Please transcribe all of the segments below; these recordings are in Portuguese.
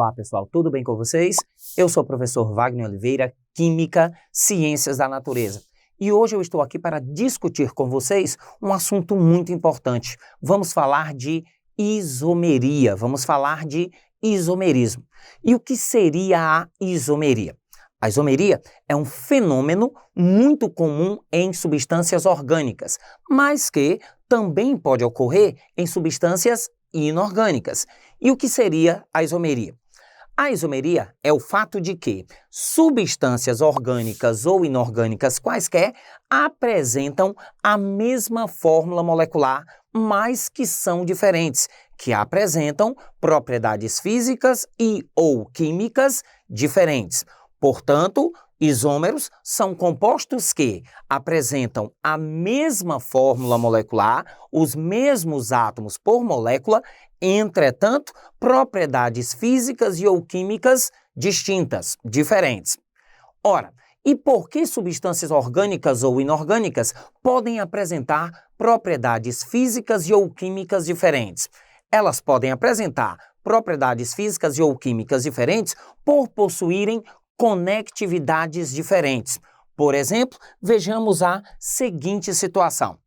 Olá pessoal, tudo bem com vocês? Eu sou o professor Wagner Oliveira, Química, Ciências da Natureza. E hoje eu estou aqui para discutir com vocês um assunto muito importante. Vamos falar de isomeria, vamos falar de isomerismo. E o que seria a isomeria? A isomeria é um fenômeno muito comum em substâncias orgânicas, mas que também pode ocorrer em substâncias inorgânicas. E o que seria a isomeria? A isomeria é o fato de que substâncias orgânicas ou inorgânicas quaisquer apresentam a mesma fórmula molecular, mas que são diferentes, que apresentam propriedades físicas e ou químicas diferentes. Portanto, isômeros são compostos que apresentam a mesma fórmula molecular, os mesmos átomos por molécula, entretanto, propriedades físicas e ou químicas distintas, diferentes. Ora, e por que substâncias orgânicas ou inorgânicas podem apresentar propriedades físicas e ou químicas diferentes? Elas podem apresentar propriedades físicas e ou químicas diferentes por possuírem conectividades diferentes. Por exemplo, vejamos a seguinte situação.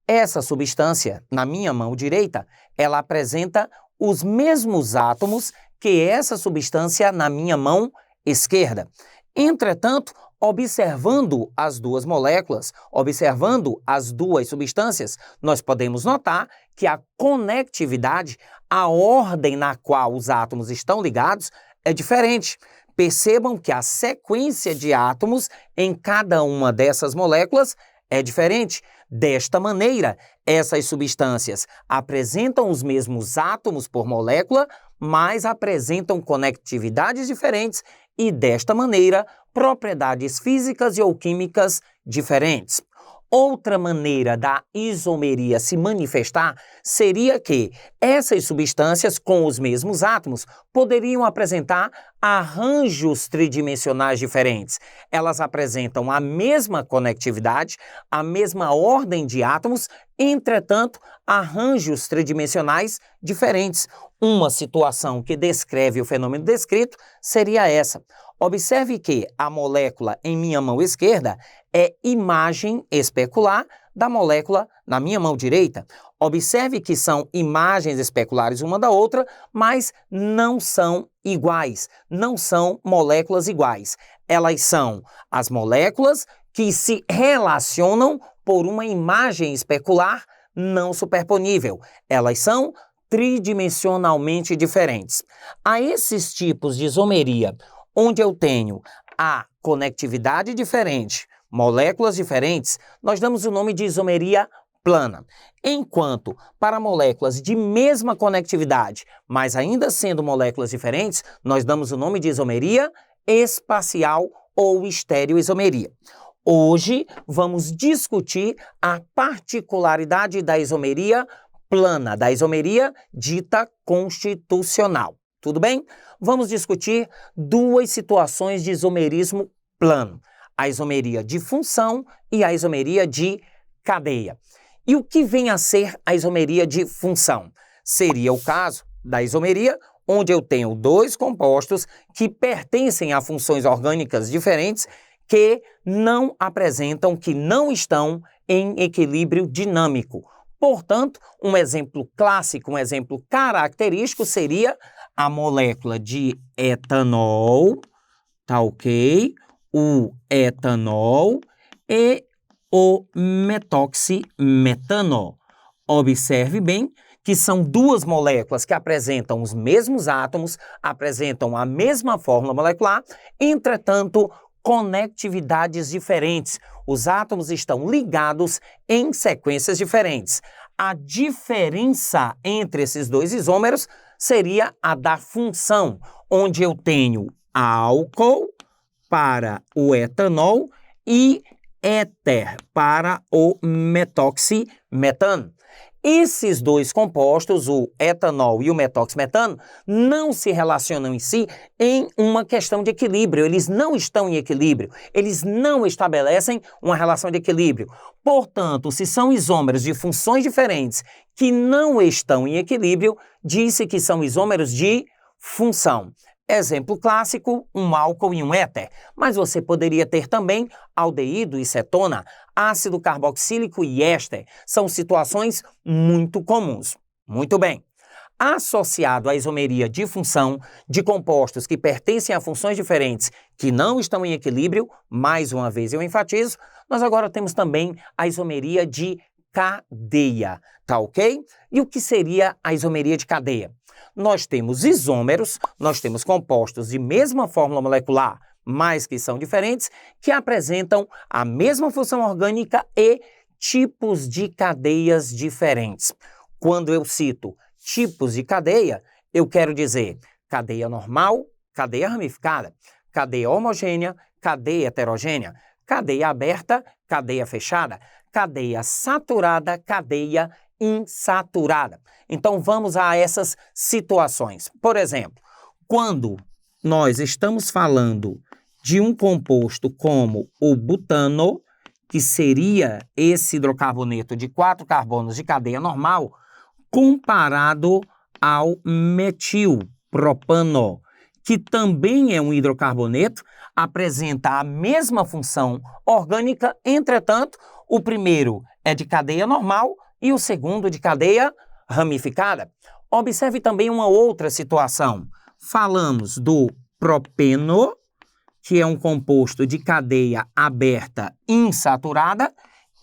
Essa substância, na minha mão direita, ela apresenta os mesmos átomos que essa substância na minha mão esquerda. Entretanto, observando as duas moléculas, observando as duas substâncias, nós podemos notar que a conectividade, a ordem na qual os átomos estão ligados, é diferente. Percebam que a sequência de átomos em cada uma dessas moléculas é diferente. Desta maneira, essas substâncias apresentam os mesmos átomos por molécula, mas apresentam conectividades diferentes e, desta maneira, propriedades físicas e ou químicas diferentes. Outra maneira da isomeria se manifestar seria que essas substâncias com os mesmos átomos poderiam apresentar arranjos tridimensionais diferentes. Elas apresentam a mesma conectividade, a mesma ordem de átomos, entretanto, arranjos tridimensionais diferentes. Uma situação que descreve o fenômeno descrito seria essa. Observe que a molécula em minha mão esquerda é imagem especular da molécula na minha mão direita. Observe que são imagens especulares uma da outra, mas não são iguais, não são moléculas iguais. Elas são as moléculas que se relacionam por uma imagem especular não superponível. Elas são tridimensionalmente diferentes. A esses tipos de isomeria, onde eu tenho a conectividade diferente, moléculas diferentes, nós damos o nome de isomeria plana. Enquanto para moléculas de mesma conectividade, mas ainda sendo moléculas diferentes, nós damos o nome de isomeria espacial ou estereoisomeria. Hoje vamos discutir a particularidade da isomeria plana, da isomeria dita constitucional. Tudo bem? Vamos discutir duas situações de isomerismo plano. A isomeria de função e a isomeria de cadeia. E o que vem a ser a isomeria de função? Seria o caso da isomeria onde eu tenho dois compostos que pertencem a funções orgânicas diferentes que não apresentam, que não estão em equilíbrio dinâmico. Portanto, um exemplo clássico, um exemplo característico seria a molécula de etanol, tá ok? O etanol e o metoximetano. Observe bem que são duas moléculas que apresentam os mesmos átomos, apresentam a mesma fórmula molecular, entretanto, conectividades diferentes. Os átomos estão ligados em sequências diferentes. A diferença entre esses dois isômeros seria a da função, onde eu tenho álcool para o etanol e éter para o metoximetano. Esses dois compostos, o etanol e o metoximetano, não se relacionam em si em uma questão de equilíbrio. Eles não estão em equilíbrio. Eles não estabelecem uma relação de equilíbrio. Portanto, se são isômeros de funções diferentes que não estão em equilíbrio, diz-se que são isômeros de função. Exemplo clássico, um álcool e um éter, mas você poderia ter também aldeído e cetona, ácido carboxílico e éster. São situações muito comuns. Muito bem. Associado à isomeria de função de compostos que pertencem a funções diferentes que não estão em equilíbrio, mais uma vez eu enfatizo, nós agora temos também a isomeria de cadeia, tá ok? E o que seria a isomeria de cadeia? Nós temos isômeros, nós temos compostos de mesma fórmula molecular, mas que são diferentes, que apresentam a mesma função orgânica e tipos de cadeias diferentes. Quando eu cito tipos de cadeia, eu quero dizer cadeia normal, cadeia ramificada, cadeia homogênea, cadeia heterogênea, cadeia aberta, cadeia fechada, cadeia saturada, cadeia insaturada. Então vamos a essas situações. Por exemplo, quando nós estamos falando de um composto como o butano, que seria esse hidrocarboneto de 4 carbonos de cadeia normal, comparado ao metilpropano, que também é um hidrocarboneto, apresenta a mesma função orgânica, entretanto, o primeiro é de cadeia normal e o segundo de cadeia ramificada. Observe também uma outra situação. Falamos do propeno, que é um composto de cadeia aberta insaturada,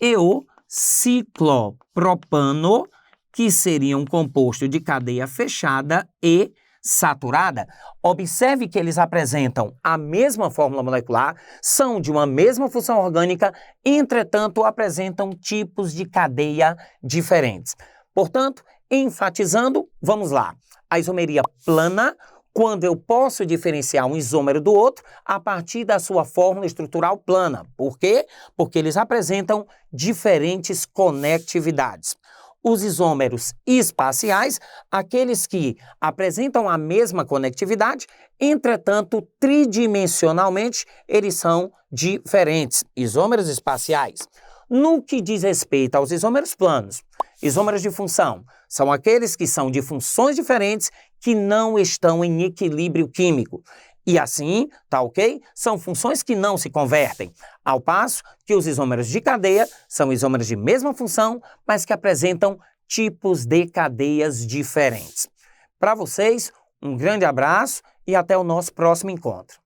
e o ciclopropano, que seria um composto de cadeia fechada e saturada. Observe que eles apresentam a mesma fórmula molecular, são de uma mesma função orgânica, entretanto apresentam tipos de cadeia diferentes. Portanto, enfatizando, vamos lá. A isomeria plana, quando eu posso diferenciar um isômero do outro a partir da sua fórmula estrutural plana. Por quê? Porque eles apresentam diferentes conectividades. Os isômeros espaciais, aqueles que apresentam a mesma conectividade, entretanto, tridimensionalmente, eles são diferentes. Isômeros espaciais. No que diz respeito aos isômeros planos, isômeros de função são aqueles que são de funções diferentes que não estão em equilíbrio químico. E assim, tá ok? São funções que não se convertem, ao passo que os isômeros de cadeia são isômeros de mesma função, mas que apresentam tipos de cadeias diferentes. Para vocês, um grande abraço e até o nosso próximo encontro.